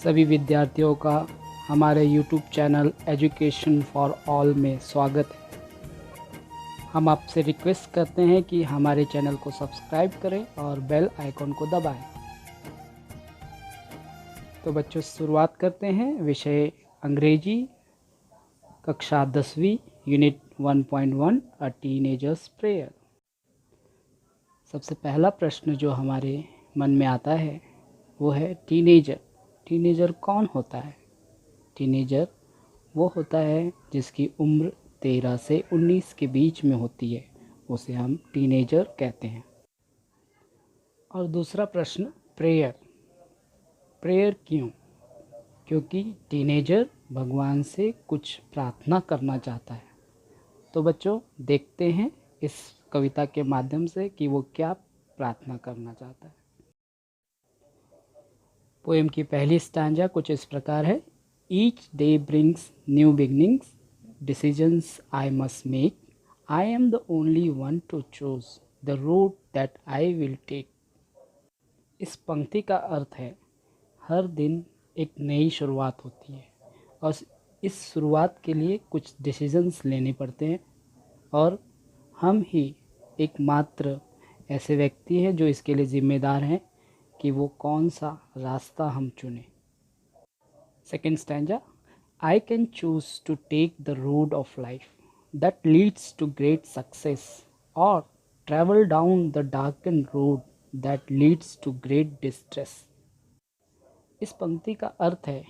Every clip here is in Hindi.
सभी विद्यार्थियों का हमारे YouTube channel education for all में स्वागत है। हम आपसे रिक्वेस्ट करते हैं कि हमारे चैनल को सब्सक्राइब करें और बेल आइकॉन को दबाएं। तो बच्चों शुरुआत करते हैं। विषय अंग्रेजी, कक्षा 10वीं, यूनिट 1.1 अ टीनेजर्स प्रेयर। सबसे पहला प्रश्न जो हमारे मन में आता है वो है टीनेजर। टीनेजर कौन होता है? टीनेजर वो होता है जिसकी उम्र 13 से 19 के बीच में होती है, उसे हम टीनेजर कहते हैं। और दूसरा प्रश्न प्रेयर। प्रेयर क्यों? क्योंकि टीनेजर भगवान से कुछ प्रार्थना करना चाहता है। तो बच्चों देखते हैं इस कविता के माध्यम से कि वो क्या प्रार्थना करना चाहता है। पोएम की पहली स्टैंजा कुछ इस प्रकार है। Each day brings new beginnings, decisions I must make. I am the only one to choose the road that I will take. इस पंक्ति का अर्थ है हर दिन एक नई शुरुआत होती है और इस शुरुआत के लिए कुछ डिसीजंस लेने पड़ते हैं और हम ही एकमात्र ऐसे व्यक्ति हैं जो इसके लिए ज़िम्मेदार हैं कि वो कौन सा रास्ता हम चुनें। Second stanza. I can choose to take the road of life that leads to great success or travel down the darkened road that leads to great distress. इस पंक्ति का अर्थ है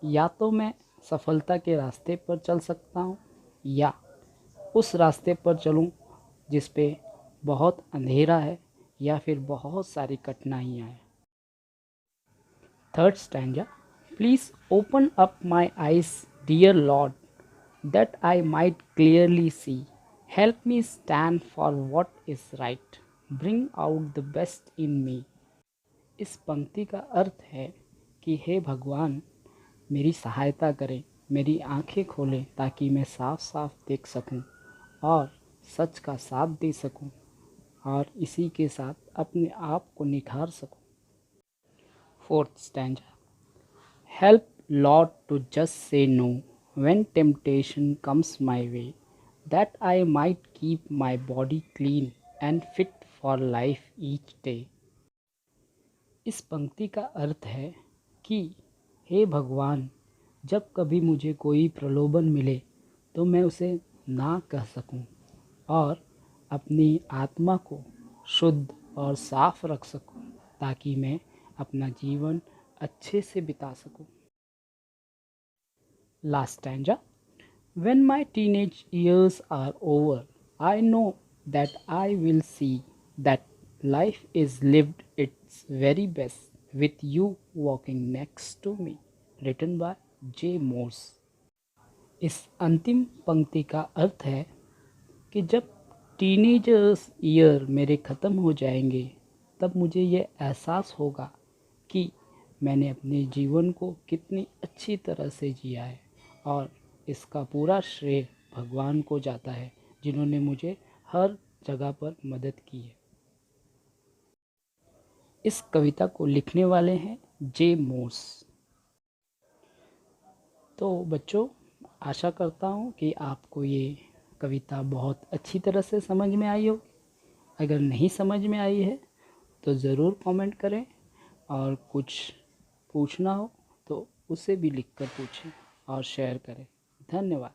या तो मैं सफलता के रास्ते पर चल सकता हूँ या उस रास्ते पर चलूँ जिस पे बहुत अंधेरा है या फिर बहुत सारी कठिनाइयाँ हैं। Third stanza. Please open up my eyes, dear Lord, that I might clearly see. Help me stand for what is right. Bring out the best in me. इस पंक्ति का अर्थ है कि हे भगवान मेरी सहायता करें, मेरी आंखें खोलें ताकि मैं साफ साफ देख सकूं और सच का साथ दे सकूं और इसी के साथ अपने आप को निखार सकूं। Fourth stanza. Help, Lord, to just say no when temptation comes my way, that I might keep my body clean and fit for life each day. इस पंक्ति का अर्थ है कि हे भगवान जब कभी मुझे कोई प्रलोभन मिले तो मैं उसे ना कह सकूं और अपनी आत्मा को शुद्ध और साफ रख सकूं ताकि मैं अपना जीवन अच्छे से बिता सकूं। Last stanza. When my teenage years are over, I know that I will see that life is lived its very best with you walking next to me. Written by J. Morse. इस अंतिम पंक्ति का अर्थ है कि जब टीनेजर्स ईयर मेरे ख़त्म हो जाएंगे तब मुझे ये एहसास होगा कि मैंने अपने जीवन को कितनी अच्छी तरह से जिया है और इसका पूरा श्रेय भगवान को जाता है जिन्होंने मुझे हर जगह पर मदद की है। इस कविता को लिखने वाले हैं जे मोर्स। तो बच्चों आशा करता हूँ कि आपको ये कविता बहुत अच्छी तरह से समझ में आई हो। अगर नहीं समझ में आई है तो ज़रूर कमेंट करें और कुछ पूछना हो तो उसे भी लिखकर पूछें और शेयर करें। धन्यवाद।